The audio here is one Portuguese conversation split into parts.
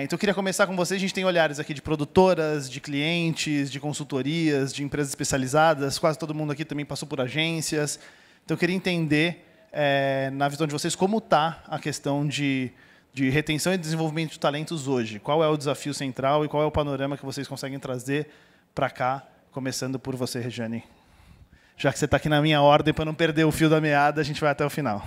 Então, eu queria começar com vocês. A gente tem olhares aqui de produtoras, de clientes, de consultorias, de empresas especializadas. Quase todo mundo aqui também passou por agências. Então, eu queria entender, na visão de vocês, como está a questão de retenção e desenvolvimento de talentos hoje. Qual é o desafio central e qual é o panorama que vocês conseguem trazer para cá, começando por você, Regiane. Já que você está aqui na minha ordem, para não perder o fio da meada, a gente vai até o final.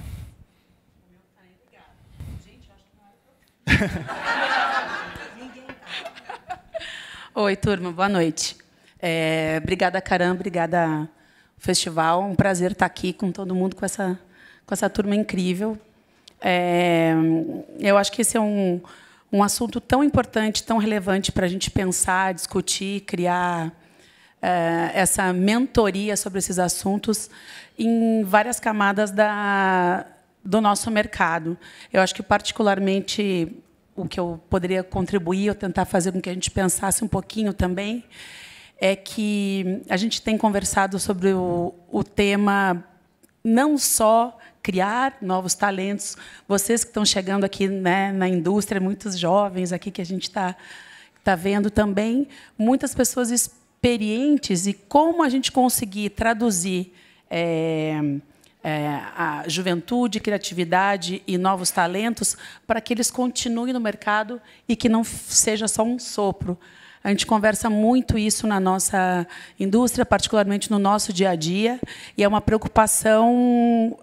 Oi, turma, boa noite. Obrigada, Karan, obrigada, festival. Um prazer estar aqui com todo mundo, com essa turma incrível. Eu acho que esse é um assunto tão importante, tão relevante para a gente pensar, discutir, criar essa mentoria sobre esses assuntos em várias camadas do nosso mercado. Eu acho que, particularmente, o que eu poderia contribuir, ou tentar fazer com que a gente pensasse um pouquinho também, é que a gente tem conversado sobre o tema não só criar novos talentos. Vocês que estão chegando aqui, né, na indústria, muitos jovens aqui que a gente está vendo também, muitas pessoas experientes, e como a gente conseguir traduzir a juventude, criatividade e novos talentos para que eles continuem no mercado e que não seja só um sopro. A gente conversa muito isso na nossa indústria, particularmente no nosso dia a dia, e é uma preocupação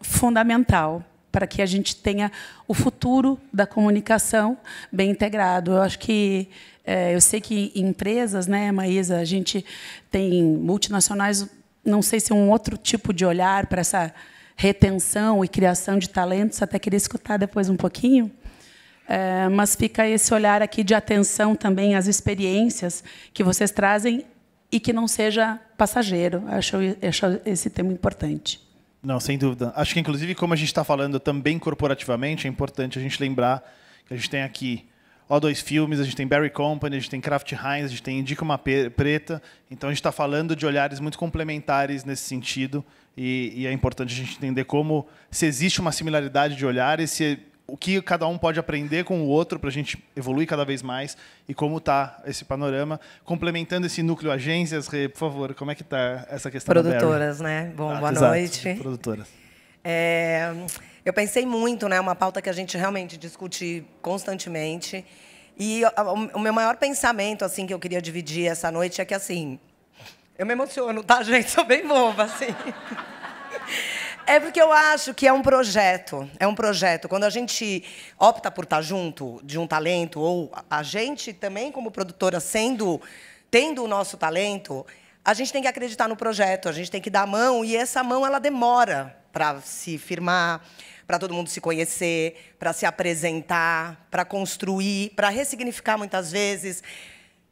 fundamental para que a gente tenha o futuro da comunicação bem integrado. Eu acho que eu sei que em empresas, né, Maísa, a gente tem multinacionais. Não sei se é um outro tipo de olhar para essa retenção e criação de talentos. Até queria escutar depois um pouquinho. Mas fica esse olhar aqui de atenção também às experiências que vocês trazem e que não seja passageiro. Acho esse tema importante. Não, sem dúvida. Acho que, inclusive, como a gente está falando também corporativamente, é importante a gente lembrar que a gente tem aqui O2 Filmes, a gente tem Barry Company, a gente tem Kraft Heinz, a gente tem Indica uma Preta. Então, a gente está falando de olhares muito complementares nesse sentido, e é importante a gente entender como, se existe uma similaridade de olhares, o que cada um pode aprender com o outro para a gente evoluir cada vez mais, e como está esse panorama. Complementando esse núcleo agências, Rê, por favor, como é que está essa questão da Barry? Produtoras, né? Bom, boa exato, noite. Produtoras. Eu pensei muito, né, uma pauta que a gente realmente discute constantemente. E o meu maior pensamento, assim, que eu queria dividir essa noite é que, assim, eu me emociono, tá, gente? Sou bem boba, assim. É porque eu acho que é um projeto. É um projeto. Quando a gente opta por estar junto de um talento, ou a gente também, como produtora, tendo o nosso talento, a gente tem que acreditar no projeto, a gente tem que dar a mão, e essa mão ela demora para se firmar, para todo mundo se conhecer, para se apresentar, para construir, para ressignificar, muitas vezes,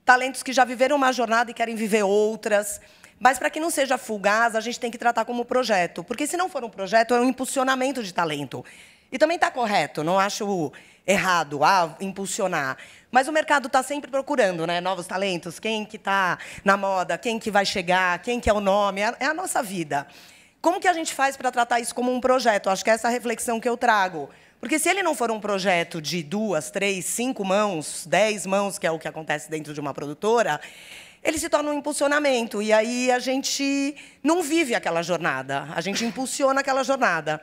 talentos que já viveram uma jornada e querem viver outras. Mas, para que não seja fugaz, a gente tem que tratar como projeto. Porque, se não for um projeto, é um impulsionamento de talento. E também está correto, não acho errado impulsionar. Mas o mercado está sempre procurando, né, novos talentos, quem que está na moda, quem que vai chegar, quem que é o nome, é a nossa vida. Como que a gente faz para tratar isso como um projeto? Acho que é essa reflexão que eu trago. Porque, se ele não for um projeto de 2, 3, 5 mãos, 10 mãos, que é o que acontece dentro de uma produtora, ele se torna um impulsionamento. E aí a gente não vive aquela jornada, a gente impulsiona aquela jornada.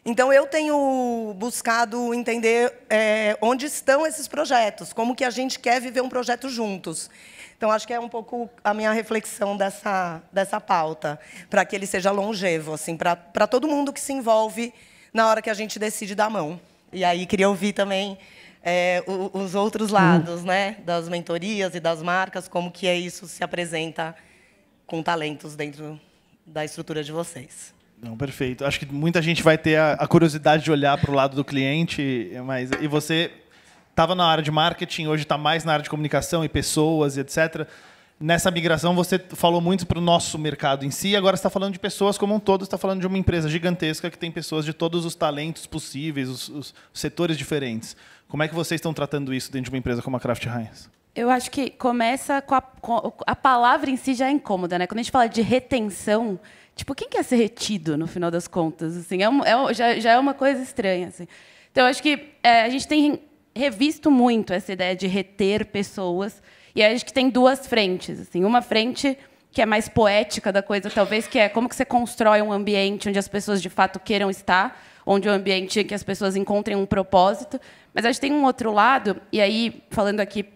Então, eu tenho buscado entender onde estão esses projetos, como que a gente quer viver um projeto juntos. Então, acho que é um pouco a minha reflexão dessa pauta, para que ele seja longevo, assim, para todo mundo que se envolve na hora que a gente decide dar a mão. E aí, queria ouvir também os outros lados, né, das mentorias e das marcas, como que isso se apresenta com talentos dentro da estrutura de vocês. Não, perfeito. Acho que muita gente vai ter a curiosidade de olhar para o lado do cliente, mas e você estava na área de marketing, hoje está mais na área de comunicação e pessoas, e etc. Nessa migração, você falou muito para o nosso mercado em si, agora você está falando de pessoas como um todo, você está falando de uma empresa gigantesca que tem pessoas de todos os talentos possíveis, os setores diferentes. Como é que vocês estão tratando isso dentro de uma empresa como a Kraft Heinz? Eu acho que começa com a palavra em si já é incômoda, né? Quando a gente fala de retenção, tipo, quem quer ser retido, no final das contas? Assim, já é uma coisa estranha. Assim. Então, eu acho que a gente tem revisto muito essa ideia de reter pessoas. E aí acho que tem duas frentes. Assim, uma frente que é mais poética da coisa, talvez, que é como que você constrói um ambiente onde as pessoas, de fato, queiram estar, onde é um ambiente em que as pessoas encontrem um propósito. Mas acho que tem um outro lado, e aí, falando aqui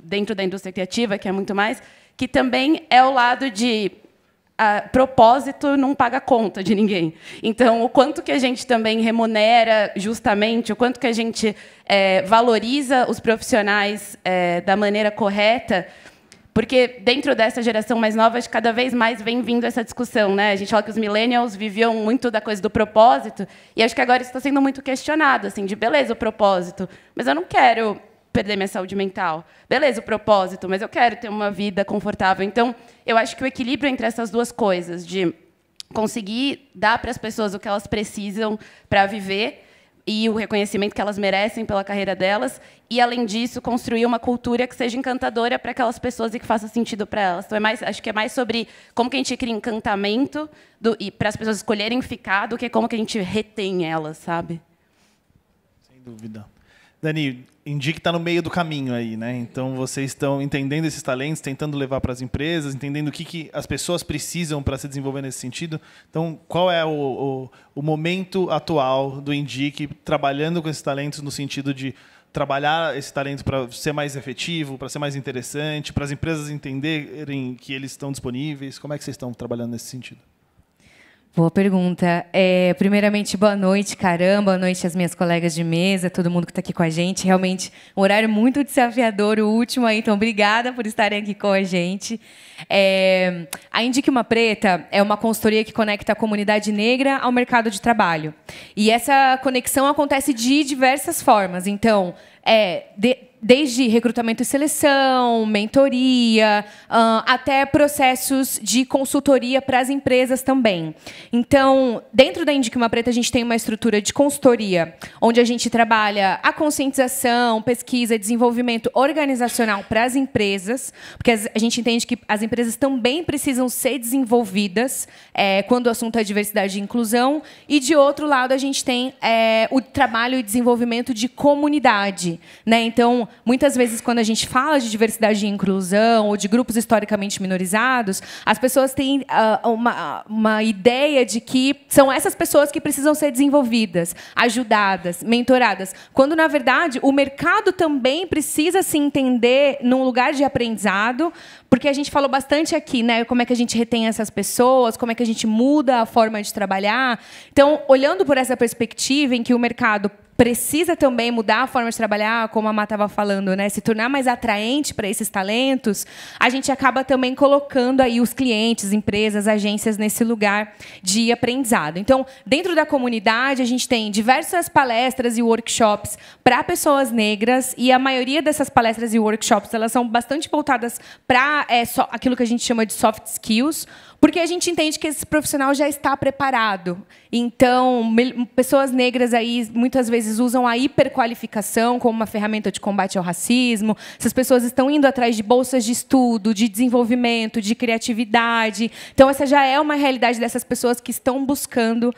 dentro da indústria criativa, que é muito mais, que também é o lado de propósito não paga conta de ninguém. Então, o quanto que a gente também remunera justamente, o quanto que a gente valoriza os profissionais da maneira correta, porque dentro dessa geração mais nova, acho que cada vez mais vem vindo essa discussão, né? A gente fala que os millennials viviam muito da coisa do propósito, e acho que agora isso está sendo muito questionado, assim, de beleza, o propósito, mas eu não quero perder minha saúde mental. Beleza, o propósito, mas eu quero ter uma vida confortável. Então, eu acho que o equilíbrio entre essas duas coisas, de conseguir dar para as pessoas o que elas precisam para viver e o reconhecimento que elas merecem pela carreira delas, e, além disso, construir uma cultura que seja encantadora para aquelas pessoas e que faça sentido para elas. Então, acho que é mais sobre como que a gente cria encantamento e para as pessoas escolherem ficar do que como que a gente retém elas, sabe? Sem dúvida. Dani, Indique está no meio do caminho aí, né? Então, vocês estão entendendo esses talentos, tentando levar para as empresas, entendendo o que as pessoas precisam para se desenvolver nesse sentido. Então, qual é o momento atual do Indique trabalhando com esses talentos no sentido de trabalhar esse talento para ser mais efetivo, para ser mais interessante, para as empresas entenderem que eles estão disponíveis? Como é que vocês estão trabalhando nesse sentido? Boa pergunta. Primeiramente, boa noite, caramba, boa noite às minhas colegas de mesa, todo mundo que está aqui com a gente. Realmente, um horário muito desafiador, o último aí, então obrigada por estarem aqui com a gente. A Indique Uma Preta é uma consultoria que conecta a comunidade negra ao mercado de trabalho. E essa conexão acontece de diversas formas. Então, desde recrutamento e seleção, mentoria, até processos de consultoria para as empresas também. Então, dentro da Indique Uma Preta, a gente tem uma estrutura de consultoria, onde a gente trabalha a conscientização, pesquisa, desenvolvimento organizacional para as empresas, porque a gente entende que as empresas também precisam ser desenvolvidas quando o assunto é diversidade e inclusão. E, de outro lado, a gente tem o trabalho e desenvolvimento de comunidade, né? Então, muitas vezes, quando a gente fala de diversidade e inclusão ou de grupos historicamente minorizados, as pessoas têm uma ideia de que são essas pessoas que precisam ser desenvolvidas, ajudadas, mentoradas, quando, na verdade, o mercado também precisa se entender num lugar de aprendizado, porque a gente falou bastante aqui, né, como é que a gente retém essas pessoas, como é que a gente muda a forma de trabalhar. Então, olhando por essa perspectiva em que o mercado precisa também mudar a forma de trabalhar, como a Má estava falando, né? Se tornar mais atraente para esses talentos, a gente acaba também colocando aí os clientes, empresas, agências nesse lugar de aprendizado. Então, dentro da comunidade, a gente tem diversas palestras e workshops para pessoas negras, e a maioria dessas palestras e workshops elas são bastante voltadas para aquilo que a gente chama de soft skills, porque a gente entende que esse profissional já está preparado. Então, pessoas negras aí muitas vezes usam a hiperqualificação como uma ferramenta de combate ao racismo. Essas pessoas estão indo atrás de bolsas de estudo, de desenvolvimento, de criatividade. Então, essa já é uma realidade dessas pessoas que estão buscando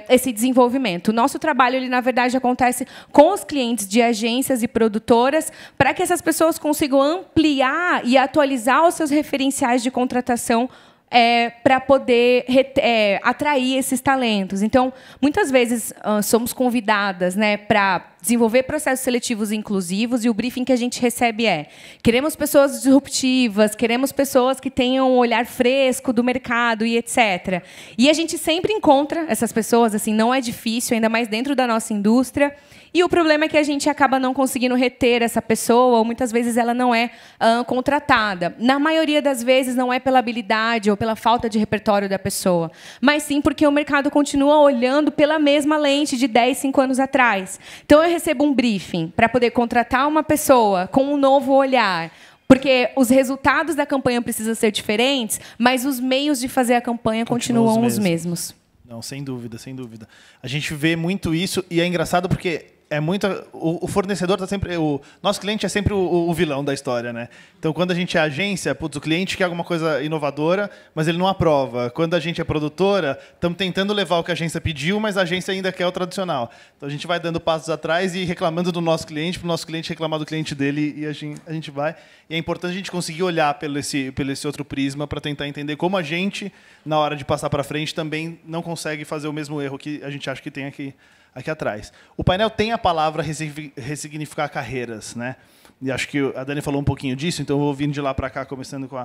esse desenvolvimento. O nosso trabalho, ele, na verdade, acontece com os clientes de agências e produtoras para que essas pessoas consigam ampliar e atualizar os seus referenciais de contratação para poder atrair esses talentos. Então, muitas vezes, somos convidadas, né, para desenvolver processos seletivos inclusivos, e o briefing que a gente recebe queremos pessoas disruptivas, queremos pessoas que tenham um olhar fresco do mercado e etc. E a gente sempre encontra essas pessoas, assim, não é difícil, ainda mais dentro da nossa indústria. E o problema é que a gente acaba não conseguindo reter essa pessoa, ou muitas vezes ela não é contratada. Na maioria das vezes, não é pela habilidade ou pela falta de repertório da pessoa, mas sim porque o mercado continua olhando pela mesma lente de 10, 5 anos atrás. Então, eu recebo um briefing para poder contratar uma pessoa com um novo olhar, porque os resultados da campanha precisam ser diferentes, mas os meios de fazer a campanha continuam os mesmos. Não, sem dúvida, sem dúvida. A gente vê muito isso, e é engraçado porque é muito o fornecedor tá sempre o nosso cliente é sempre o vilão da história, né? Então quando a gente é agência, putz, o cliente quer alguma coisa inovadora, mas ele não aprova. Quando a gente é produtora, estamos tentando levar o que a agência pediu, mas a agência ainda quer o tradicional. Então a gente vai dando passos atrás e reclamando do nosso cliente, para o nosso cliente reclamar do cliente dele, e a gente vai. E é importante a gente conseguir olhar pelo esse outro prisma para tentar entender como a gente, na hora de passar para frente, também não consegue fazer o mesmo erro que a gente acha que tem aqui atrás. O painel tem a palavra ressignificar carreiras, né? E acho que a Dani falou um pouquinho disso, então eu vou vindo de lá para cá, começando com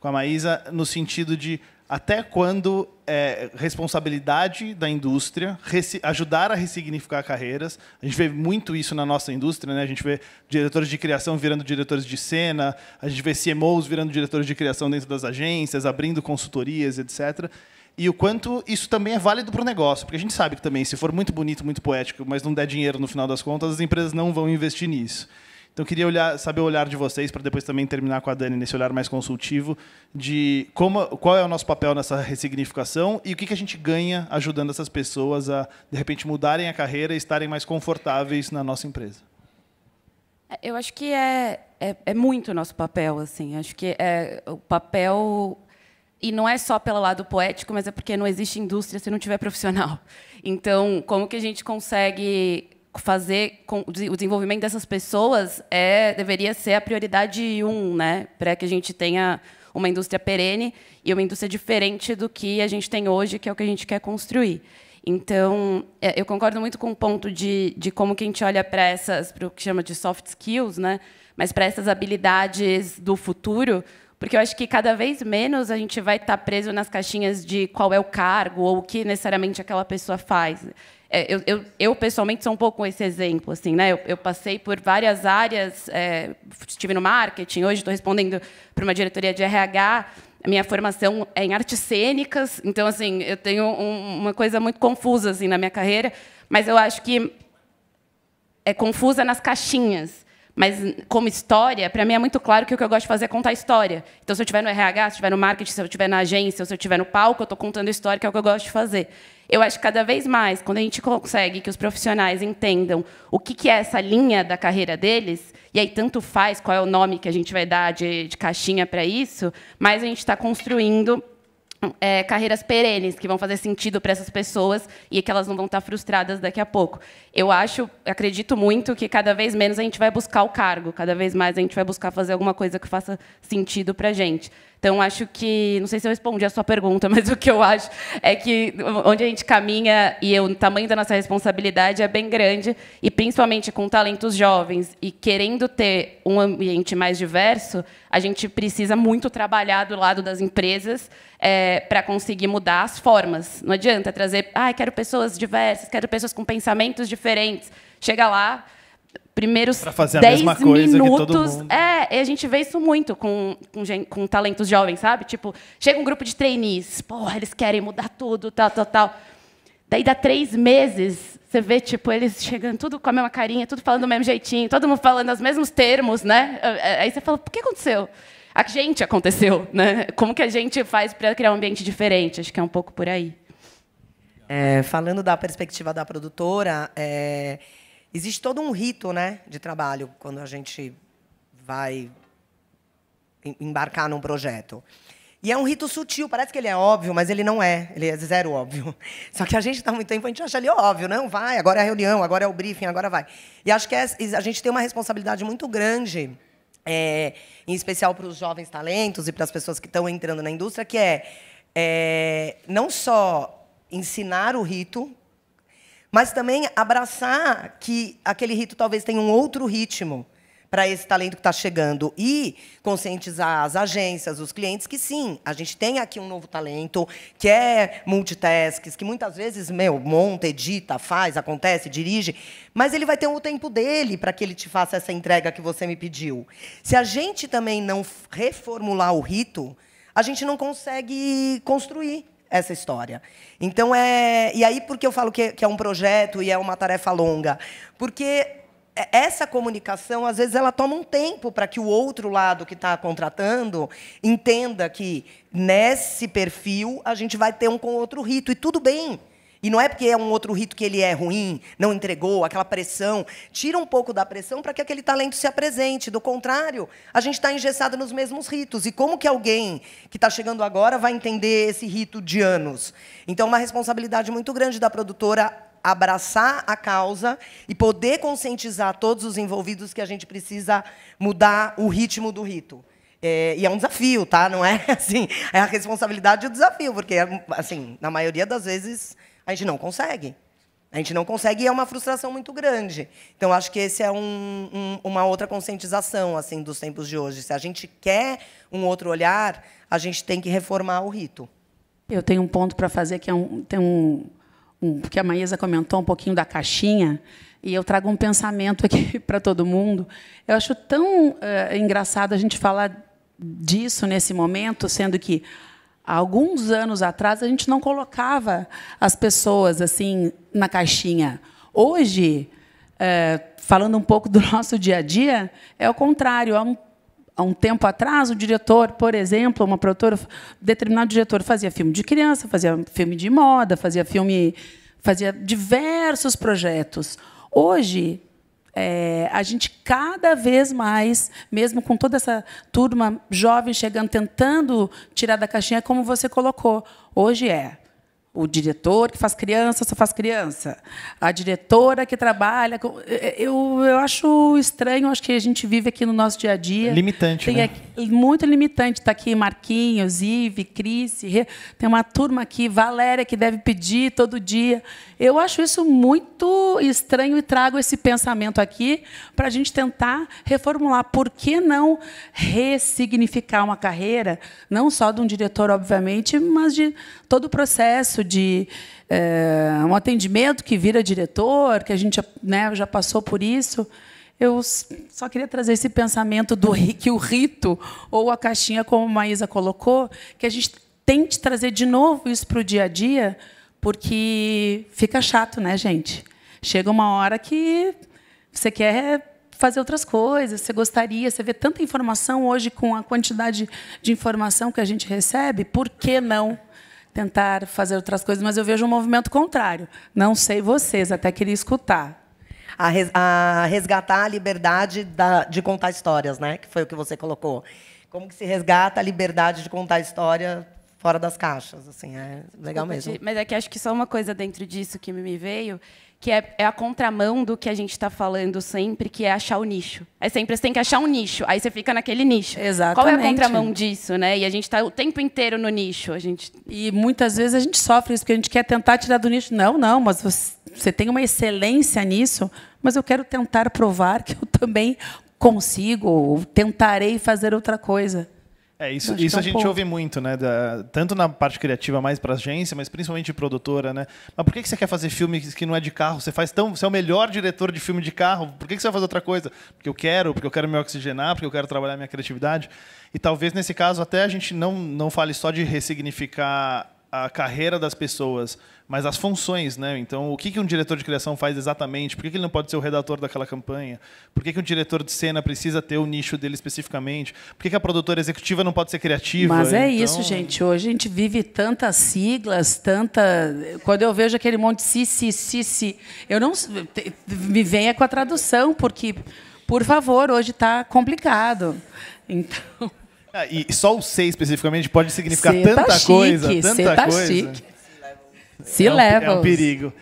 a Maísa, no sentido de até quando é responsabilidade da indústria ajudar a ressignificar carreiras. A gente vê muito isso na nossa indústria, né? A gente vê diretores de criação virando diretores de cena, a gente vê CMOs virando diretores de criação dentro das agências, abrindo consultorias, etc. E o quanto isso também é válido para o negócio. Porque a gente sabe que também, se for muito bonito, muito poético, mas não der dinheiro no final das contas, as empresas não vão investir nisso. Então, eu queria saber o olhar de vocês, para depois também terminar com a Dani nesse olhar mais consultivo, de qual é o nosso papel nessa ressignificação e o que a gente ganha ajudando essas pessoas a, de repente, mudarem a carreira e estarem mais confortáveis na nossa empresa. Eu acho que é muito o nosso papel. Assim. Acho que é o papel... E não é só pelo lado poético, mas é porque não existe indústria se não tiver profissional. Então, como que a gente consegue fazer com o desenvolvimento dessas pessoas deveria ser a prioridade 1, né, para que a gente tenha uma indústria perene e uma indústria diferente do que a gente tem hoje, que é o que a gente quer construir. Então, eu concordo muito com o ponto de como que a gente olha para o que chama de soft skills, né, mas para essas habilidades do futuro, porque eu acho que cada vez menos a gente vai estar preso nas caixinhas de qual é o cargo ou o que necessariamente aquela pessoa faz. Eu pessoalmente sou um pouco esse exemplo, assim, né? Eu passei por várias áreas, estive no marketing, hoje estou respondendo para uma diretoria de RH. A minha formação é em artes cênicas, então assim eu tenho uma coisa muito confusa assim na minha carreira, mas eu acho que é confusa nas caixinhas. Mas, como história, para mim é muito claro que o que eu gosto de fazer é contar história. Então, se eu estiver no RH, se eu estiver no marketing, se eu estiver na agência, ou se eu estiver no palco, eu estou contando história, que é o que eu gosto de fazer. Eu acho que, cada vez mais, quando a gente consegue que os profissionais entendam o que é essa linha da carreira deles, e aí tanto faz qual é o nome que a gente vai dar de caixinha para isso, mais a gente está construindo carreiras perenes, que vão fazer sentido para essas pessoas e que elas não vão estar frustradas daqui a pouco. Eu acredito muito que cada vez menos a gente vai buscar o cargo, cada vez mais a gente vai buscar fazer alguma coisa que faça sentido para a gente. Então, acho que... Não sei se eu respondi a sua pergunta, mas o que eu acho é que onde a gente caminha e o tamanho da nossa responsabilidade é bem grande, e principalmente com talentos jovens e querendo ter um ambiente mais diverso, a gente precisa muito trabalhar do lado das empresas para conseguir mudar as formas. Não adianta trazer... quero pessoas diversas, quero pessoas com pensamentos diferentes. Chega lá... Primeiros 10 minutos... a gente vê isso muito com talentos jovens, sabe? Tipo, chega um grupo de trainees, porra, eles querem mudar tudo, tal. Daí, dá 3 meses, você vê tipo, eles chegando tudo com a mesma carinha, tudo falando do mesmo jeitinho, todo mundo falando os mesmos termos, né? Aí você fala, por que aconteceu? A gente aconteceu, né? Como que a gente faz para criar um ambiente diferente? Acho que é um pouco por aí. Falando da perspectiva da produtora... Existe todo um rito, né, de trabalho quando a gente vai embarcar num projeto. E é um rito sutil, parece que ele é óbvio, mas ele não é. Ele é zero óbvio. Só que a gente está muito tempo, a gente acha ele óbvio. Não, vai, agora é a reunião, agora é o briefing, agora vai. E acho que a gente tem uma responsabilidade muito grande, em especial para os jovens talentos e para as pessoas que estão entrando na indústria, que não só ensinar o rito, mas também abraçar que aquele rito talvez tenha um outro ritmo para esse talento que está chegando e conscientizar as agências, os clientes, que sim, a gente tem aqui um novo talento, que é multitasks, que muitas vezes monta, edita, faz, acontece, dirige, mas ele vai ter o tempo dele para que ele te faça essa entrega que você me pediu. Se a gente também não reformular o rito, a gente não consegue construir essa história. Então, e aí, por que eu falo que é um projeto e é uma tarefa longa? Porque essa comunicação, às vezes, ela toma um tempo para que o outro lado que está contratando entenda que, nesse perfil, a gente vai ter um com outro rito. E tudo bem. E não é porque é um outro rito que ele é ruim, não entregou, aquela pressão. Tira um pouco da pressão para que aquele talento se apresente. Do contrário, a gente está engessado nos mesmos ritos. E como que alguém que está chegando agora vai entender esse rito de anos? Então, uma responsabilidade muito grande da produtora abraçar a causa e poder conscientizar todos os envolvidos que a gente precisa mudar o ritmo do rito. E é um desafio, tá? Não é assim, é a responsabilidade e o desafio, porque assim, na maioria das vezes a gente não consegue. A gente não consegue e é uma frustração muito grande. Então, acho que esse é uma outra conscientização assim dos tempos de hoje. Se a gente quer um outro olhar, a gente tem que reformar o rito. Eu tenho um ponto para fazer, que que a Maísa comentou um pouquinho da caixinha, e eu trago um pensamento aqui para todo mundo. Eu acho tão engraçado a gente falar disso nesse momento, sendo que há alguns anos atrás, a gente não colocava as pessoas assim na caixinha. Hoje, falando um pouco do nosso dia a dia, é o contrário. Há um tempo atrás, o diretor, por exemplo, uma produtora, determinado diretor fazia filme de criança, fazia filme de moda, fazia diversos projetos. Hoje, a gente cada vez mais, mesmo com toda essa turma jovem chegando, tentando tirar da caixinha, como você colocou. Hoje o diretor que faz criança, só faz criança. A diretora que trabalha... Eu acho estranho, acho que a gente vive aqui no nosso dia a dia. Limitante, né? Muito limitante. Está aqui Marquinhos, Ive, Cris, tem uma turma aqui, Valéria, que deve pedir todo dia. Eu acho isso muito estranho e trago esse pensamento aqui para a gente tentar reformular. Por que não ressignificar uma carreira, não só de um diretor, obviamente, mas de todo o processo de um atendimento que vira diretor, que a gente já passou por isso. Eu só queria trazer esse pensamento que o rito ou a caixinha, como a Maísa colocou, que a gente tente trazer de novo isso para o dia a dia, porque fica chato, né, gente? Chega uma hora que você quer fazer outras coisas, você gostaria, você vê tanta informação hoje com a quantidade de informação que a gente recebe, por que não tentar fazer outras coisas? Mas eu vejo um movimento contrário. Não sei vocês, até queria escutar. A resgatar a liberdade de contar histórias, né? Que foi o que você colocou. Como que se resgata a liberdade de contar história fora das caixas? Assim, é legal mesmo. Mas é que acho que só uma coisa dentro disso que me veio, que é a contramão do que a gente está falando sempre, que é achar o nicho. É sempre você tem que achar um nicho, aí você fica naquele nicho. Exatamente. Qual é a contramão disso, né? E a gente está o tempo inteiro no nicho. E muitas vezes a gente sofre isso, porque a gente quer tentar tirar do nicho. Não, mas você tem uma excelência nisso, mas eu quero tentar provar que eu também consigo, ou tentarei fazer outra coisa. Isso a gente ouve muito, né? Tanto na parte criativa, mais para agência, mas principalmente de produtora, né? Mas por que você quer fazer filme que não é de carro? Você é o melhor diretor de filme de carro. Por que você vai fazer outra coisa? Porque eu quero me oxigenar, porque eu quero trabalhar minha criatividade. E talvez nesse caso até a gente não fale só de ressignificar a carreira das pessoas, mas as funções, né? Então, o que um diretor de criação faz exatamente? Por que ele não pode ser o redator daquela campanha? Por que um diretor de cena precisa ter o nicho dele especificamente? Por que a produtora executiva não pode ser criativa? Mas isso, gente. Hoje a gente vive tantas siglas, Quando eu vejo aquele monte de si, eu não me venha com a tradução, porque, por favor, hoje está complicado. Então... E só o C especificamente pode significar tanta coisa. Chique. Se leva. É um perigo.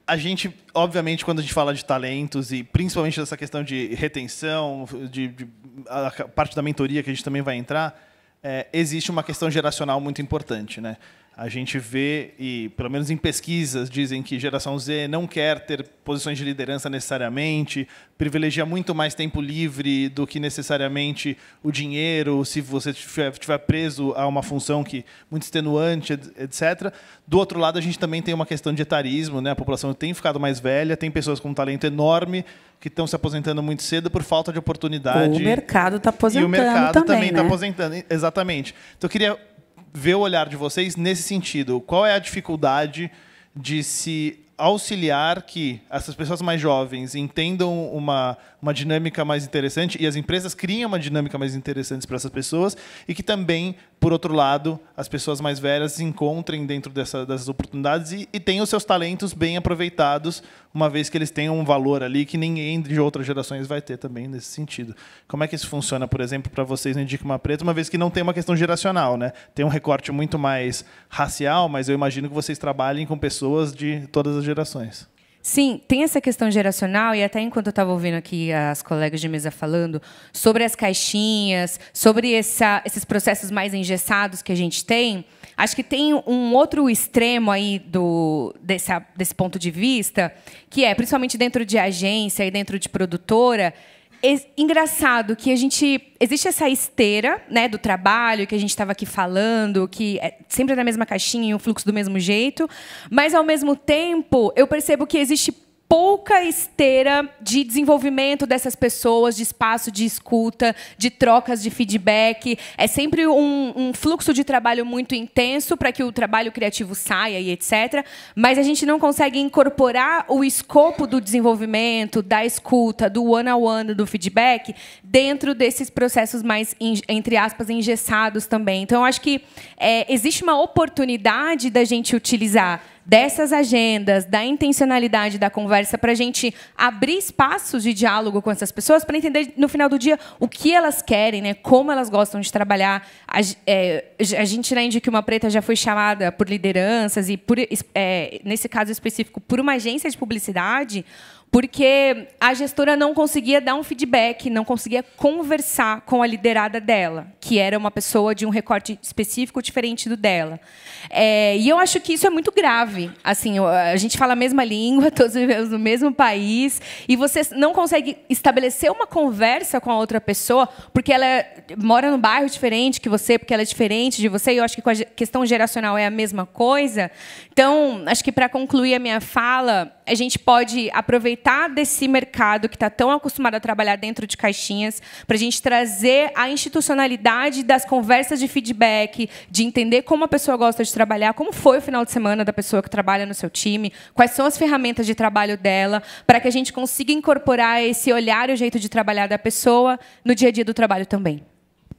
A gente, obviamente, quando a gente fala de talentos, e principalmente dessa questão de retenção, a parte da mentoria que a gente também vai entrar, existe uma questão geracional muito importante, né? A gente vê, e pelo menos em pesquisas, dizem que geração Z não quer ter posições de liderança necessariamente, privilegia muito mais tempo livre do que necessariamente o dinheiro, se você estiver preso a uma função muito extenuante, etc. Do outro lado, a gente também tem uma questão de etarismo, né? A população tem ficado mais velha, tem pessoas com um talento enorme que estão se aposentando muito cedo por falta de oportunidade. O mercado está aposentando também. E o mercado também está né? aposentando, exatamente. Então, eu queria ver o olhar de vocês nesse sentido. Qual é a dificuldade de se auxiliar que essas pessoas mais jovens entendam uma dinâmica mais interessante e as empresas criam uma dinâmica mais interessante para essas pessoas e que também, por outro lado, as pessoas mais velhas se encontrem dentro dessas oportunidades e tenham os seus talentos bem aproveitados, uma vez que eles tenham um valor ali que ninguém de outras gerações vai ter também nesse sentido. Como é que isso funciona, por exemplo, para vocês no Indica uma Preta, uma vez que não tem uma questão geracional, né? Tem um recorte muito mais racial, mas eu imagino que vocês trabalhem com pessoas de todas as gerações. Sim, tem essa questão geracional, e até enquanto eu estava ouvindo aqui as colegas de mesa falando sobre as caixinhas, sobre esses processos mais engessados que a gente tem, acho que tem um outro extremo aí desse ponto de vista, que é, principalmente dentro de agência e dentro de produtora, engraçado que existe essa esteira, né, do trabalho que a gente estava aqui falando, que é sempre na mesma caixinha e o fluxo do mesmo jeito, mas ao mesmo tempo eu percebo que existe pouca esteira de desenvolvimento dessas pessoas, de espaço de escuta, de trocas de feedback. É sempre um fluxo de trabalho muito intenso para que o trabalho criativo saia e etc. Mas a gente não consegue incorporar o escopo do desenvolvimento, da escuta, do one-on-one, do feedback, dentro desses processos mais, entre aspas, engessados também. Então, eu acho que existe uma oportunidade da gente utilizar dessas agendas, da intencionalidade da conversa, para a gente abrir espaços de diálogo com essas pessoas, para entender, no final do dia, o que elas querem, né? Como elas gostam de trabalhar. A gente, na Indica uma Preta, já foi chamada por lideranças e, nesse caso específico, por uma agência de publicidade, porque a gestora não conseguia dar um feedback, não conseguia conversar com a liderada dela, que era uma pessoa de um recorte específico diferente do dela. E eu acho que isso é muito grave. Assim, a gente fala a mesma língua, todos vivemos no mesmo país, e você não consegue estabelecer uma conversa com a outra pessoa, porque ela mora num bairro diferente que você, porque ela é diferente de você, e eu acho que com a questão geracional é a mesma coisa. Então, acho que, para concluir a minha fala, a gente pode aproveitar desse mercado que está tão acostumado a trabalhar dentro de caixinhas, para a gente trazer a institucionalidade das conversas de feedback, de entender como a pessoa gosta de trabalhar, como foi o final de semana da pessoa que trabalha no seu time, quais são as ferramentas de trabalho dela, para que a gente consiga incorporar esse olhar e o jeito de trabalhar da pessoa no dia a dia do trabalho também.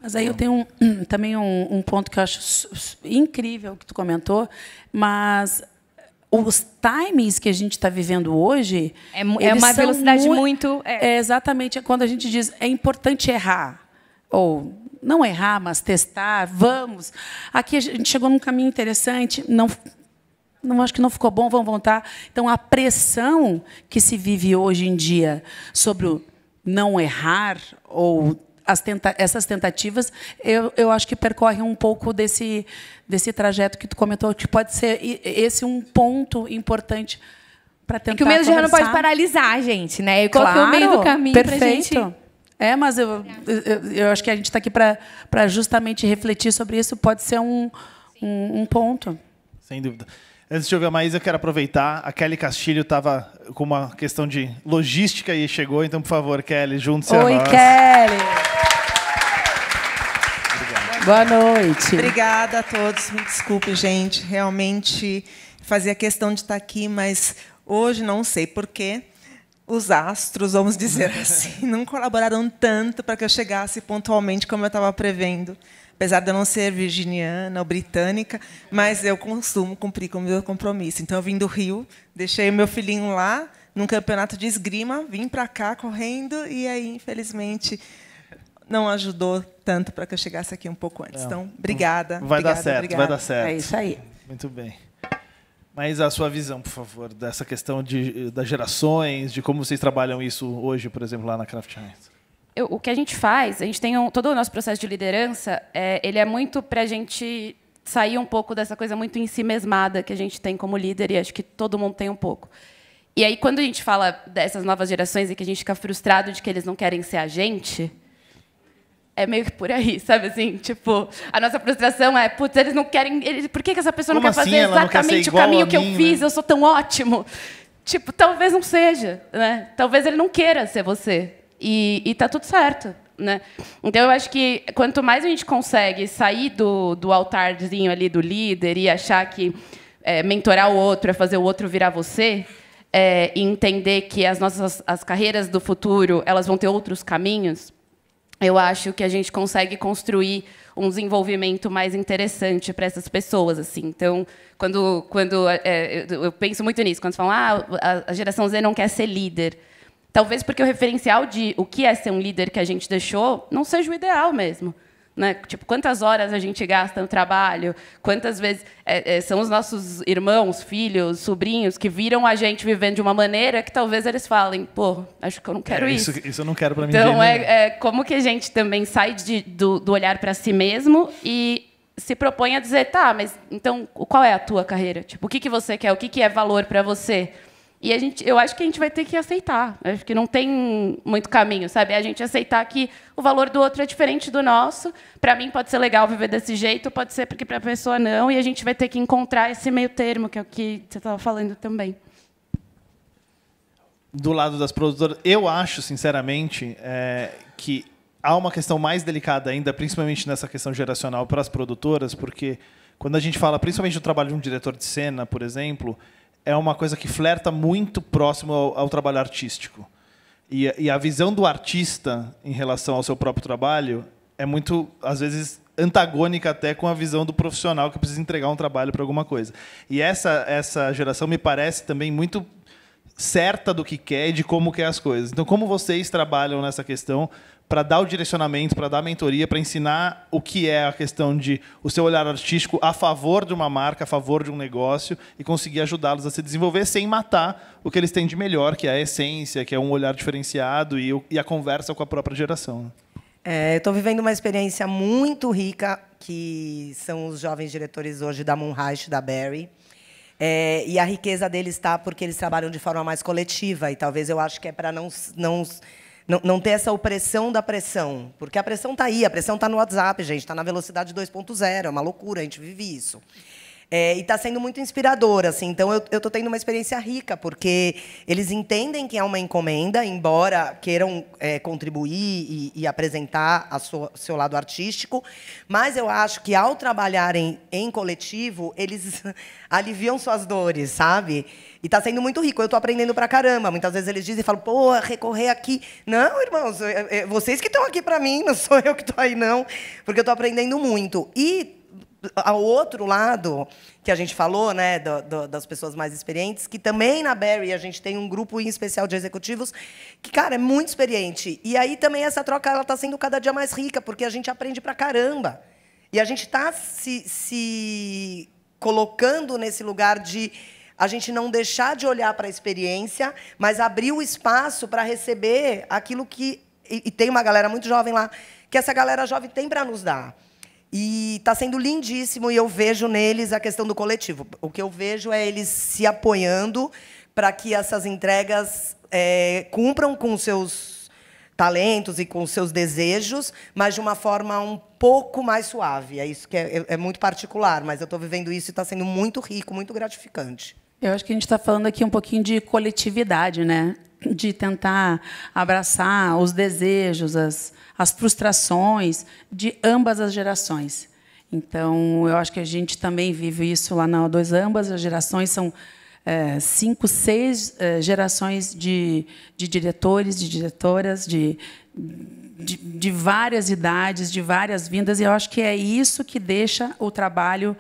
Mas aí eu tenho também um ponto que eu acho incrível que tu comentou, mas os timings que a gente está vivendo hoje é uma velocidade muito... exatamente quando a gente diz é importante errar, ou não errar, mas testar, vamos. Aqui a gente chegou num caminho interessante, não acho que não ficou bom, vamos voltar. Então, a pressão que se vive hoje em dia sobre o não errar, ou essas tentativas, eu acho que percorrem um pouco desse trajeto que tu comentou, que pode ser esse um ponto importante para tentar. Que o medo de errar não pode paralisar a gente, né? E qual que é o meio do caminho para a gente? Mas eu acho que a gente está aqui para justamente refletir sobre isso. Pode ser um ponto. Sem dúvida. Antes de ouvir a Maísa, eu quero aproveitar. A Kelly Castilho estava com uma questão de logística e chegou. Então, por favor, Kelly, junte-se a nós. Oi, Kelly. Boa noite. Obrigada a todos. Me desculpe, gente. Realmente fazia questão de estar aqui, mas hoje não sei por quê. Os astros, vamos dizer assim, não colaboraram tanto para que eu chegasse pontualmente como eu estava prevendo. Apesar de eu não ser virginiana ou britânica, mas eu costumo cumprir com o meu compromisso. Então, eu vim do Rio, deixei o meu filhinho lá, num campeonato de esgrima, vim para cá correndo, e aí, infelizmente, não ajudou tanto para que eu chegasse aqui um pouco antes. Então, obrigada. Vai dar certo, vai dar certo. É isso aí. Muito bem. Mas a sua visão, por favor, dessa questão das gerações, de como vocês trabalham isso hoje, por exemplo, lá na Kraft Heinz. O que a gente faz, a gente tem todo o nosso processo de liderança, ele é muito para a gente sair um pouco dessa coisa muito em si mesmada que a gente tem como líder, e acho que todo mundo tem um pouco. E aí, quando a gente fala dessas novas gerações e que a gente fica frustrado de que eles não querem ser a gente, é meio que por aí, sabe assim? Tipo, a nossa frustração é, putz, eles não querem... por que essa pessoa não quer fazer exatamente o caminho que eu fiz? Eu sou tão ótimo. Tipo, talvez não seja, né? Talvez ele não queira ser você. E está tudo certo, né? Então, eu acho que quanto mais a gente consegue sair do altarzinho ali do líder e achar que mentorar o outro, é fazer o outro virar você, e entender que as carreiras do futuro elas vão ter outros caminhos, eu acho que a gente consegue construir um desenvolvimento mais interessante para essas pessoas, assim. Então, quando eu penso muito nisso, quando falam, a geração Z não quer ser líder, talvez porque o referencial de o que é ser um líder que a gente deixou não seja o ideal mesmo. Né? Tipo, quantas horas a gente gasta no trabalho, quantas vezes são os nossos irmãos, filhos, sobrinhos que viram a gente vivendo de uma maneira que talvez eles falem, pô, acho que eu não quero isso. Isso eu não quero para mim. Então, como que a gente também sai do olhar para si mesmo e se propõe a dizer, tá, mas então qual é a tua carreira? Tipo, o que você quer? O que é valor para você? E eu acho que a gente vai ter que aceitar. Eu acho que não tem muito caminho, sabe? A gente aceitar que o valor do outro é diferente do nosso. Para mim pode ser legal viver desse jeito, pode ser porque para a pessoa não. E a gente vai ter que encontrar esse meio termo, que é o que você estava falando também. Do lado das produtoras, eu acho, sinceramente, que há uma questão mais delicada ainda, principalmente nessa questão geracional para as produtoras, porque quando a gente fala, principalmente do trabalho de um diretor de cena, por exemplo, é uma coisa que flerta muito próximo ao trabalho artístico. E a visão do artista em relação ao seu próprio trabalho é muito, às vezes, antagônica até com a visão do profissional que precisa entregar um trabalho para alguma coisa. E essa geração me parece também muito certa do que quer e de como quer as coisas. Então, como vocês trabalham nessa questão para dar o direcionamento, para dar a mentoria, para ensinar o que é a questão de o seu olhar artístico a favor de uma marca, a favor de um negócio e conseguir ajudá-los a se desenvolver sem matar o que eles têm de melhor, que é a essência, que é um olhar diferenciado e a conversa com a própria geração. Eu estou vivendo uma experiência muito rica, que são os jovens diretores hoje da Moonreich, da Barry. E a riqueza deles está porque eles trabalham de forma mais coletiva. E talvez eu acho que é para não ter essa opressão da pressão. Porque a pressão está aí, a pressão está no WhatsApp, gente, está na velocidade 2.0, é uma loucura, a gente vive isso. E está sendo muito inspirador, assim. Então, eu estou tendo uma experiência rica, porque eles entendem que é uma encomenda, embora queiram contribuir e apresentar seu lado artístico, mas eu acho que, ao trabalharem em coletivo, eles aliviam suas dores, sabe? E está sendo muito rico. Eu estou aprendendo pra caramba. Muitas vezes eles dizem, falam, pô, recorrer aqui. Não, irmãos, vocês que estão aqui para mim, não sou eu que estou aí, não. Porque eu estou aprendendo muito. E, ao outro lado, que a gente falou, né, das pessoas mais experientes, que também na Barry a gente tem um grupo em especial de executivos que, cara, é muito experiente. E aí também essa troca ela está sendo cada dia mais rica, porque a gente aprende pra caramba. E a gente está se colocando nesse lugar de a gente não deixar de olhar para a experiência, mas abrir o espaço para receber aquilo que... E tem uma galera muito jovem lá, que essa galera jovem tem para nos dar. E está sendo lindíssimo, e eu vejo neles a questão do coletivo. O que eu vejo é eles se apoiando para que essas entregas cumpram com os seus talentos e com os seus desejos, mas de uma forma um pouco mais suave. É isso que é muito particular, mas eu estou vivendo isso e está sendo muito rico, muito gratificante. Eu acho que a gente está falando aqui um pouquinho de coletividade, né? De tentar abraçar os desejos, as frustrações de ambas as gerações. Então, eu acho que a gente também vive isso lá na O2. Ambas as gerações são 5, 6 gerações de diretores, de diretoras, de várias idades, de várias vindas, e eu acho que é isso que deixa o trabalho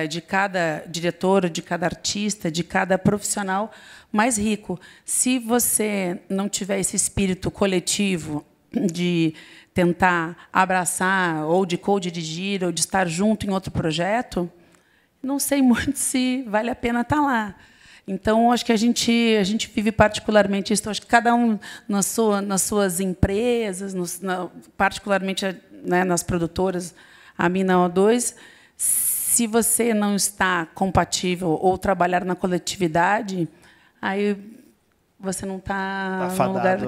de cada diretor, de cada artista, de cada profissional mais rico. Se você não tiver esse espírito coletivo de tentar abraçar, ou de co-dirigir, ou de estar junto em outro projeto, não sei muito se vale a pena estar lá. Então, acho que a gente vive particularmente isso. Acho que cada um nas suas empresas, particularmente, né, nas produtoras, a mim na O2, se você não está compatível ou trabalhar na coletividade, aí você não está no lugar...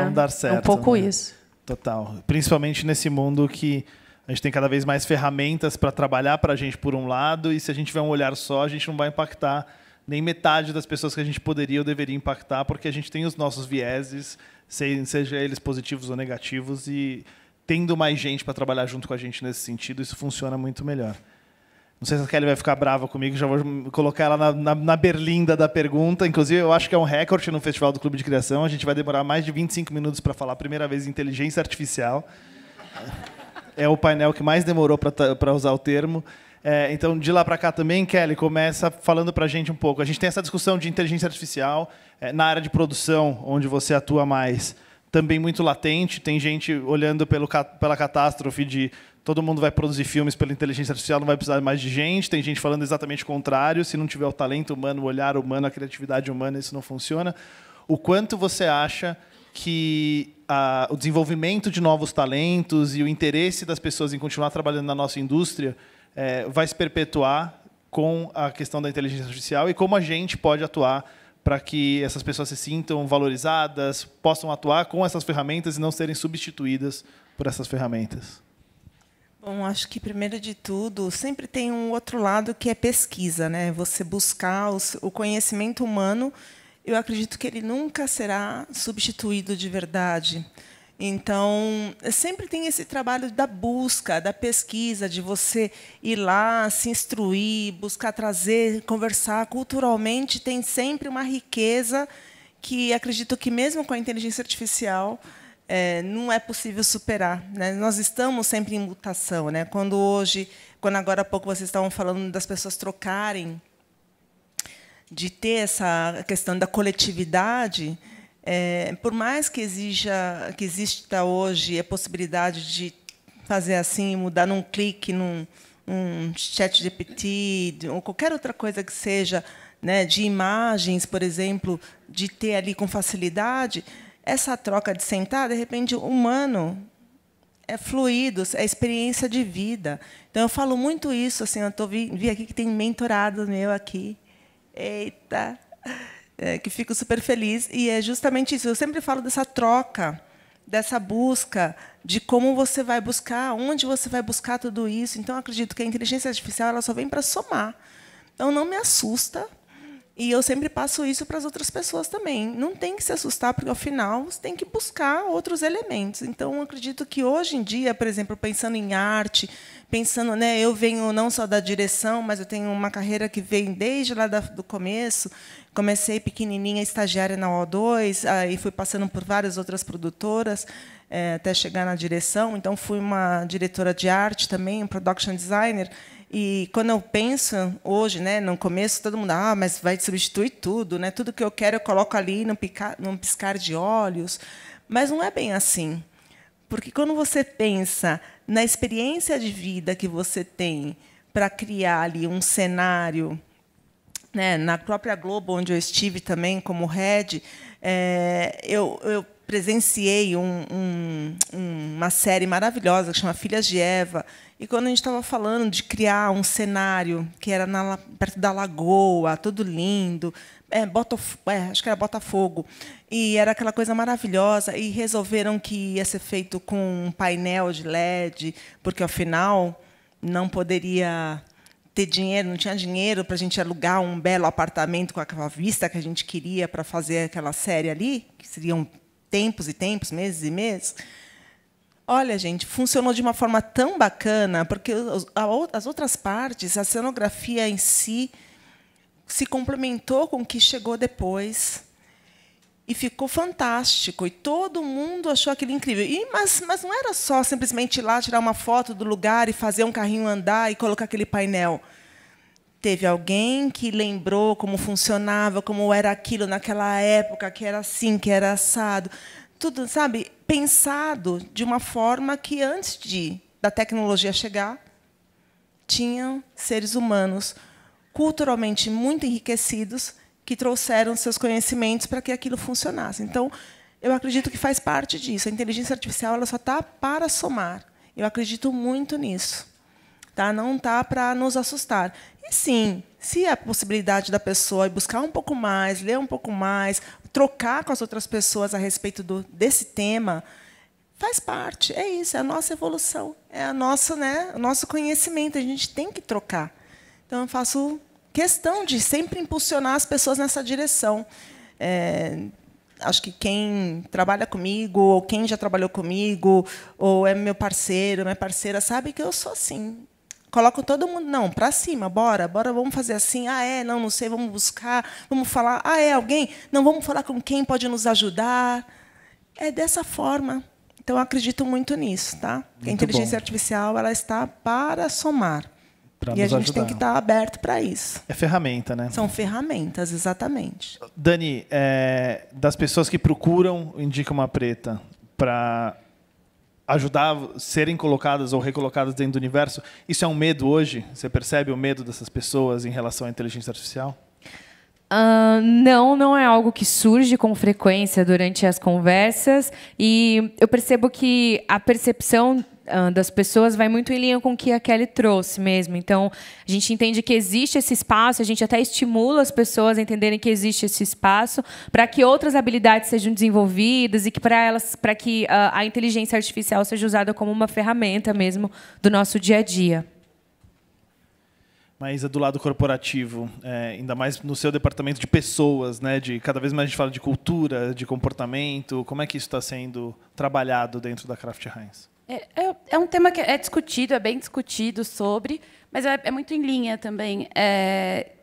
não dar certo. É um pouco, né? Isso. Total. Principalmente nesse mundo que a gente tem cada vez mais ferramentas para trabalhar para a gente, por um lado, e se a gente tiver um olhar só, a gente não vai impactar nem metade das pessoas que a gente poderia ou deveria impactar, porque a gente tem os nossos vieses, seja eles positivos ou negativos, e tendo mais gente para trabalhar junto com a gente nesse sentido, isso funciona muito melhor. Não sei se a Kelly vai ficar brava comigo, já vou colocar ela na berlinda da pergunta. Inclusive, eu acho que é um recorde no Festival do Clube de Criação. A gente vai demorar mais de 25 minutos para falar a primeira vez inteligência artificial. É o painel que mais demorou para usar o termo. Então, de lá para cá também, Kelly, começa falando para a gente um pouco. A gente tem essa discussão de inteligência artificial na área de produção, onde você atua mais, também muito latente. Tem gente olhando pela catástrofe de todo mundo vai produzir filmes pela inteligência artificial, não vai precisar mais de gente. Tem gente falando exatamente o contrário. Se não tiver o talento humano, o olhar humano, a criatividade humana, isso não funciona. O quanto você acha que o desenvolvimento de novos talentos e o interesse das pessoas em continuar trabalhando na nossa indústria vai se perpetuar com a questão da inteligência artificial e como a gente pode atuar para que essas pessoas se sintam valorizadas, possam atuar com essas ferramentas e não serem substituídas por essas ferramentas? Bom, acho que, primeiro de tudo, sempre tem um outro lado que é pesquisa, né? Você buscar o conhecimento humano. Eu acredito que ele nunca será substituído de verdade. Então, sempre tem esse trabalho da busca, da pesquisa, de você ir lá, se instruir, buscar trazer, conversar. Culturalmente, tem sempre uma riqueza que acredito que, mesmo com a inteligência artificial, não é possível superar, né? Nós estamos sempre em mutação, né? Quando agora há pouco vocês estavam falando das pessoas trocarem, de ter essa questão da coletividade, por mais que exista hoje a possibilidade de fazer assim, mudar num clique, num chat GPT, ou qualquer outra coisa que seja, né, de imagens, por exemplo, de ter ali com facilidade, essa troca de sentar, de repente, humano, é fluido, é experiência de vida. Então, eu falo muito isso. Assim, eu vi aqui que tem mentorado meu aqui. Eita! Que fico super feliz. E é justamente isso. Eu sempre falo dessa troca, dessa busca, de como você vai buscar, onde você vai buscar tudo isso. Então, eu acredito que a inteligência artificial ela só vem para somar. Então, não me assusta. E eu sempre passo isso para as outras pessoas também. Não tem que se assustar, porque, ao final, você tem que buscar outros elementos. Então, eu acredito que, hoje em dia, por exemplo, pensando em arte, pensando, né, eu venho não só da direção, mas eu tenho uma carreira que vem desde lá do começo. Comecei pequenininha, estagiária na O2, aí fui passando por várias outras produtoras, até chegar na direção. Então, fui uma diretora de arte também, um production designer. E quando eu penso hoje, né, no começo, todo mundo, mas vai substituir tudo, né? Tudo que eu quero eu coloco ali num piscar de olhos. Mas não é bem assim. Porque quando você pensa na experiência de vida que você tem para criar ali um cenário, né, na própria Globo, onde eu estive também como head, eu presenciei uma série maravilhosa que chama Filhas de Eva. E quando a gente estava falando de criar um cenário que era perto da lagoa, todo lindo, acho que era Botafogo, e era aquela coisa maravilhosa, e resolveram que ia ser feito com um painel de LED, porque, afinal, não poderia ter dinheiro, não tinha dinheiro para a gente alugar um belo apartamento com aquela vista que a gente queria para fazer aquela série ali, que seriam tempos e tempos, meses e meses. Olha, gente, funcionou de uma forma tão bacana, porque as outras partes, a cenografia em si, se complementou com o que chegou depois. E ficou fantástico. E todo mundo achou aquilo incrível. Mas não era só simplesmente ir lá, tirar uma foto do lugar e fazer um carrinho andar e colocar aquele painel. Teve alguém que lembrou como funcionava, como era aquilo naquela época, que era assim, que era assado. Tudo, sabe, pensado de uma forma que, antes da tecnologia chegar, tinham seres humanos culturalmente muito enriquecidos que trouxeram seus conhecimentos para que aquilo funcionasse. Então, eu acredito que faz parte disso. A inteligência artificial ela só está para somar. Eu acredito muito nisso. Tá? Não está para nos assustar. E, sim, se a possibilidade da pessoa buscar um pouco mais, ler um pouco mais, trocar com as outras pessoas a respeito desse tema, faz parte. É isso, é a nossa evolução, é o nosso conhecimento. A gente tem que trocar. Então, eu faço questão de sempre impulsionar as pessoas nessa direção. Acho que quem trabalha comigo, ou quem já trabalhou comigo, ou é meu parceiro, minha parceira, sabe que eu sou assim. colocam todo mundo, não, para cima, bora, vamos fazer assim. Não sei, vamos buscar, vamos falar. Alguém? Não, vamos falar com quem pode nos ajudar. É dessa forma. Então, eu acredito muito nisso, tá? A inteligência artificial, ela está para somar. E a gente tem que estar aberto para isso. É ferramenta, né? São ferramentas, exatamente. Dani, das pessoas que procuram Indica uma Preta para ajudar a serem colocadas ou recolocadas dentro do universo, isso é um medo hoje? Você percebe o medo dessas pessoas em relação à inteligência artificial? Não é algo que surge com frequência durante as conversas. E eu percebo que a percepção das pessoas vai muito em linha com o que a Kelly trouxe mesmo. Então, a gente entende que existe esse espaço, a gente até estimula as pessoas a entenderem que existe esse espaço para que outras habilidades sejam desenvolvidas e que para que a inteligência artificial seja usada como uma ferramenta mesmo do nosso dia a dia. Mas do lado corporativo, ainda mais no seu departamento de pessoas, né? Cada vez mais a gente fala de cultura, de comportamento. Como é que isso está sendo trabalhado dentro da Kraft Heinz? É um tema que é discutido, é bem discutido sobre, mas é muito em linha também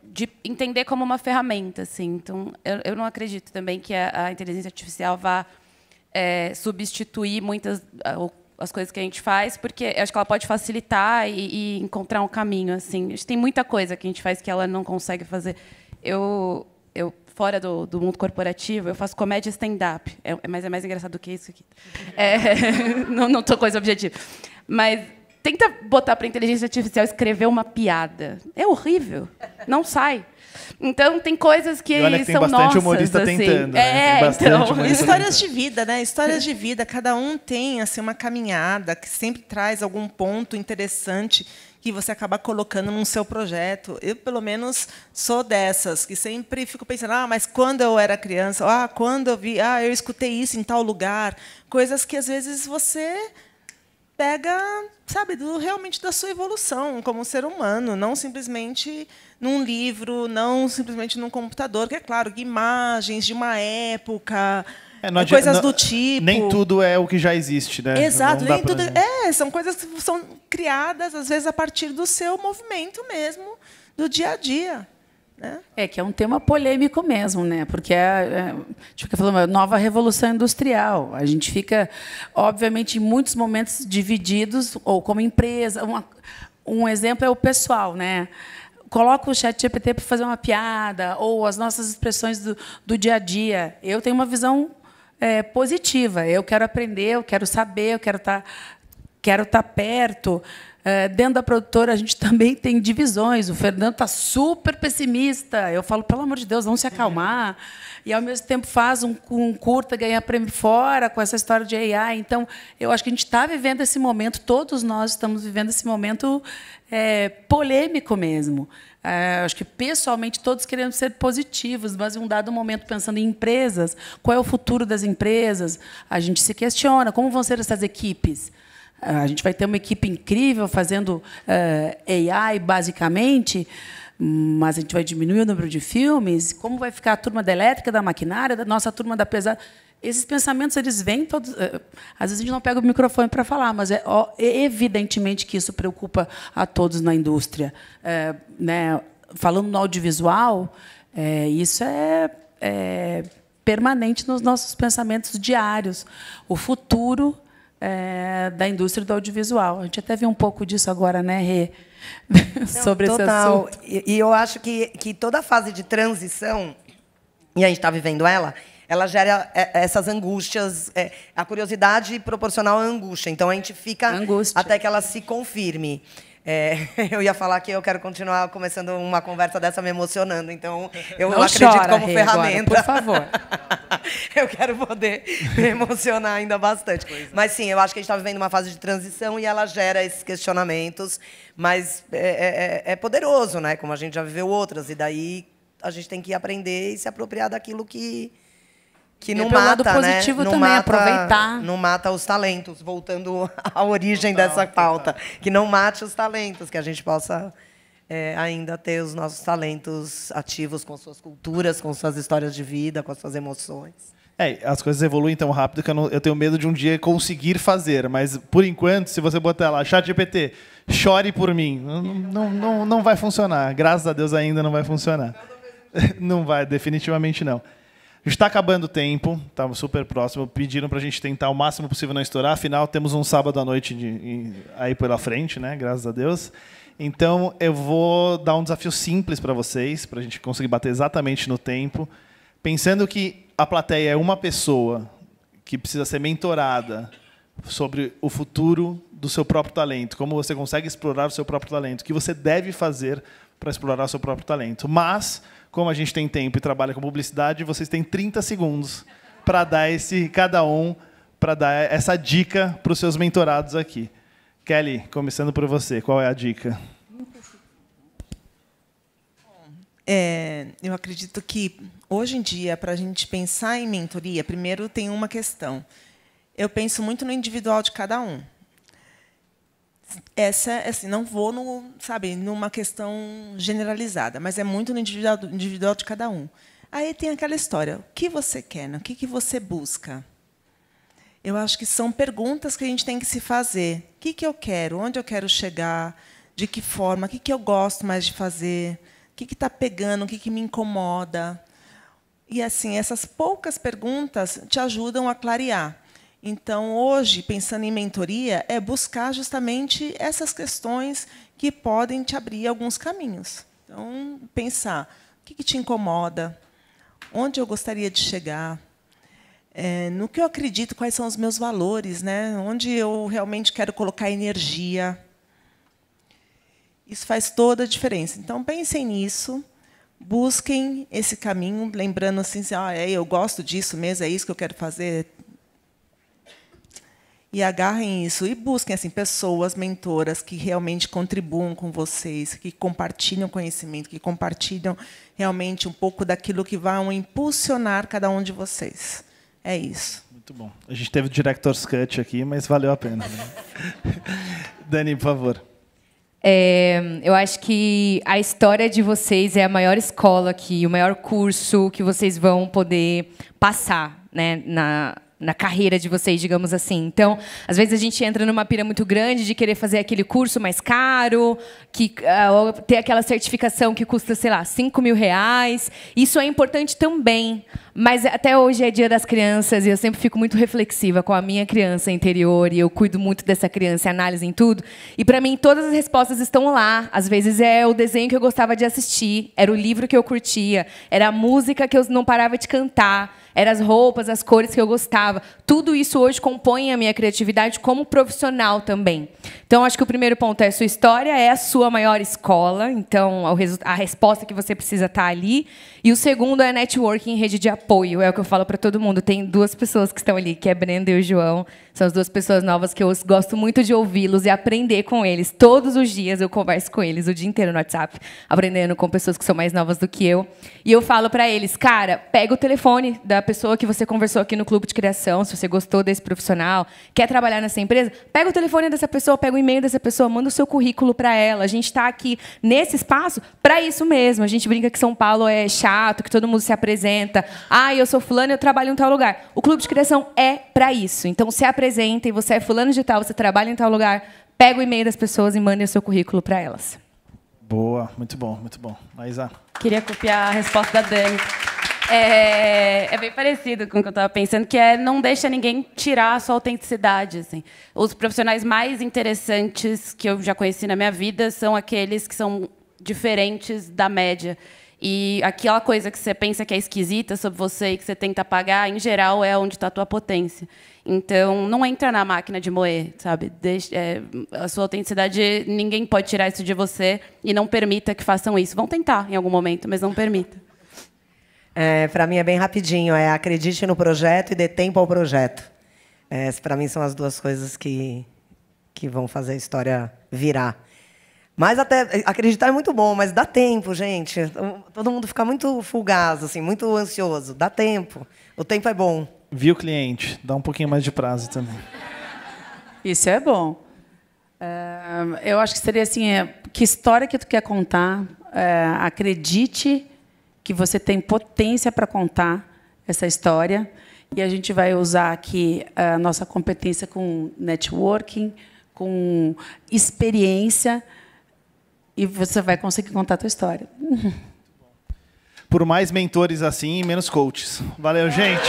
de entender como uma ferramenta. Assim. Então, eu não acredito também que a inteligência artificial vá substituir muitas as coisas que a gente faz, porque eu acho que ela pode facilitar e encontrar um caminho. Assim. A gente tem muita coisa que a gente faz que ela não consegue fazer. Eu fora do mundo corporativo, eu faço comédia stand-up. Mas é mais engraçado do que isso aqui. Não estou com esse objetivo. Mas tenta botar para a inteligência artificial escrever uma piada. É horrível. Não sai. Então, tem coisas que e olha que tem são bastante nossas. humorista assim. tentando. Né? Então. Histórias de vida, né? Histórias de vida. Cada um tem assim, uma caminhada que sempre traz algum ponto interessante que você acaba colocando no seu projeto. Eu, pelo menos, sou dessas, que sempre fico pensando, mas quando eu era criança, quando eu vi, eu escutei isso em tal lugar. Coisas que, às vezes, você pega, sabe, realmente da sua evolução como ser humano, não simplesmente num livro, não simplesmente num computador, que é claro, que imagens de uma época, coisas do tipo. Nem tudo é o que já existe, né? Exato, nem tudo. São coisas que são criadas, às vezes, a partir do seu movimento mesmo, do dia a dia. Né? Que é um tema polêmico mesmo, né? Porque a gente fica falando nova revolução industrial. A gente fica, obviamente, em muitos momentos divididos, ou como empresa. Um exemplo é o pessoal, né? Coloca o ChatGPT para fazer uma piada, ou as nossas expressões do dia a dia. Eu tenho uma visão positiva. Eu quero aprender, eu quero saber, eu quero estar perto. Dentro da produtora, a gente também tem divisões. O Fernando está super pessimista. Eu falo, pelo amor de Deus, vamos se acalmar. E, ao mesmo tempo, faz um curta, ganha prêmio fora com essa história de AI. Então, eu acho que a gente está vivendo esse momento, todos nós estamos vivendo esse momento polêmico mesmo. Acho que, pessoalmente, todos queremos ser positivos, mas, em um dado momento, pensando em empresas, qual é o futuro das empresas? A gente se questiona como vão ser essas equipes. A gente vai ter uma equipe incrível fazendo AI, basicamente, mas a gente vai diminuir o número de filmes. Como vai ficar a turma da elétrica, da maquinária, da nossa turma da pesada? Esses pensamentos, eles vêm todos. Às vezes a gente não pega o microfone para falar, mas evidentemente que isso preocupa a todos na indústria. Né? Falando no audiovisual, isso é permanente nos nossos pensamentos diários. O futuro da indústria do audiovisual. A gente até viu um pouco disso agora, né, Rê? Sobre esse assunto. E eu acho que toda fase de transição, e a gente está vivendo ela gera essas angústias, a curiosidade proporcional à angústia. Então, a gente fica até que ela se confirme. Eu ia falar que eu quero continuar começando uma conversa dessa me emocionando, então eu não acredito como ferramenta. Agora, por favor. Eu quero poder me emocionar ainda bastante. Mas sim, eu acho que a gente está vivendo uma fase de transição e ela gera esses questionamentos, mas é poderoso, né? Como a gente já viveu outras, e daí a gente tem que aprender e se apropriar daquilo que não mata, lado positivo né? Também, aproveitar. Não mata os talentos, voltando à origem dessa pauta. Que não mate os talentos, que a gente possa ainda ter os nossos talentos ativos com suas culturas, com suas histórias de vida, com as suas emoções. As coisas evoluem tão rápido que eu tenho medo de um dia conseguir fazer. Mas, por enquanto, se você botar lá, ChatGPT, chore por mim, não vai funcionar. Graças a Deus ainda não vai funcionar. Não vai, definitivamente não. A gente está acabando o tempo, estamos super próximo. Pediram para a gente tentar o máximo possível não estourar. Afinal, temos um sábado à noite aí pela frente, né? Graças a Deus. Então, eu vou dar um desafio simples para vocês, para a gente conseguir bater exatamente no tempo. Pensando que a plateia é uma pessoa que precisa ser mentorada sobre o futuro do seu próprio talento, como você consegue explorar o seu próprio talento, o que você deve fazer para explorar o seu próprio talento. Mas, como a gente tem tempo e trabalha com publicidade, vocês têm 30 segundos para dar para dar essa dica para os seus mentorados aqui. Kelly, começando por você, qual é a dica? Eu acredito que, hoje em dia, para a gente pensar em mentoria, primeiro tem uma questão. Eu penso muito no individual de cada um. Assim, não vou numa questão generalizada, mas é muito no individual de cada um. Aí tem aquela história, o que você quer, o que você busca? Eu acho que são perguntas que a gente tem que se fazer. O que eu quero? Onde eu quero chegar? De que forma? O que eu gosto mais de fazer? O que está pegando? O que me incomoda? E assim, essas poucas perguntas te ajudam a clarear. Então, hoje, pensando em mentoria, é buscar justamente essas questões que podem te abrir alguns caminhos. Então, pensar o que te incomoda, onde eu gostaria de chegar, no que eu acredito, quais são os meus valores, né? Onde eu realmente quero colocar energia. Isso faz toda a diferença. Então, pensem nisso, busquem esse caminho, lembrando assim, eu gosto disso mesmo, é isso que eu quero fazer. E agarrem isso e busquem assim, pessoas, mentoras que realmente contribuam com vocês, que compartilham conhecimento, que compartilham realmente um pouco daquilo que vão impulsionar cada um de vocês. É isso. Muito bom. A gente teve o Director's Cut aqui, mas valeu a pena. Né? Dani, por favor. Eu acho que a história de vocês é a maior escola aqui, o maior curso que vocês vão poder passar, né, na carreira de vocês, digamos assim. Então, às vezes a gente entra numa pira muito grande de querer fazer aquele curso mais caro, ter aquela certificação que custa, sei lá, R$5.000. Isso é importante também. Mas até hoje é Dia das Crianças e eu sempre fico muito reflexiva com a minha criança interior e eu cuido muito dessa criança, análise em tudo. E, para mim, todas as respostas estão lá. Às vezes é o desenho que eu gostava de assistir, era o livro que eu curtia, era a música que eu não parava de cantar, eram as roupas, as cores que eu gostava. Tudo isso hoje compõe a minha criatividade como profissional também. Então, acho que o primeiro ponto é a sua história, é a sua maior escola. Então, a resposta que você precisa está ali. E o segundo é networking, rede de apoio. É o que eu falo para todo mundo. Tem duas pessoas que estão ali, que é a Brenda e o João. São as duas pessoas novas que eu gosto muito de ouvi-los e aprender com eles. Todos os dias eu converso com eles, o dia inteiro no WhatsApp, aprendendo com pessoas que são mais novas do que eu. E eu falo para eles, cara, pega o telefone da pessoa que você conversou aqui no Clube de Criação, se você gostou desse profissional, quer trabalhar nessa empresa, pega o telefone dessa pessoa, pega o e-mail dessa pessoa, manda o seu currículo para ela. A gente está aqui nesse espaço para isso mesmo. A gente brinca que São Paulo é chato, que todo mundo se apresenta. Eu sou fulano e eu trabalho em tal lugar. O Clube de Criação é para isso. Então, se apresenta e você é fulano de tal, você trabalha em tal lugar, pega o e-mail das pessoas e manda o seu currículo para elas. Boa, muito bom, muito bom. Maísa? Queria copiar a resposta da Dani. É bem parecido com o que eu estava pensando, que não deixa ninguém tirar a sua autenticidade. Assim. Os profissionais mais interessantes que eu já conheci na minha vida são aqueles que são diferentes da média. E aquela coisa que você pensa que é esquisita sobre você e que você tenta apagar, em geral, é onde está a tua potência. Então, não entra na máquina de moer, sabe? A sua autenticidade, ninguém pode tirar isso de você e não permita que façam isso. Vão tentar em algum momento, mas não permita. Para mim é bem rapidinho. Acredite no projeto e dê tempo ao projeto. Para mim são as duas coisas que vão fazer a história virar. Mas até acreditar é muito bom, mas dá tempo, gente. Todo mundo fica muito fugaz, assim, muito ansioso. Dá tempo. O tempo é bom. Viu, cliente? Dá um pouquinho mais de prazo também. Isso é bom. Eu acho que seria assim, que história que tu quer contar? Acredite que você tem potência para contar essa história E a gente vai usar aqui a nossa competência com networking, com experiência, e você vai conseguir contar a tua história. Por mais mentores assim, menos coaches. Valeu, gente.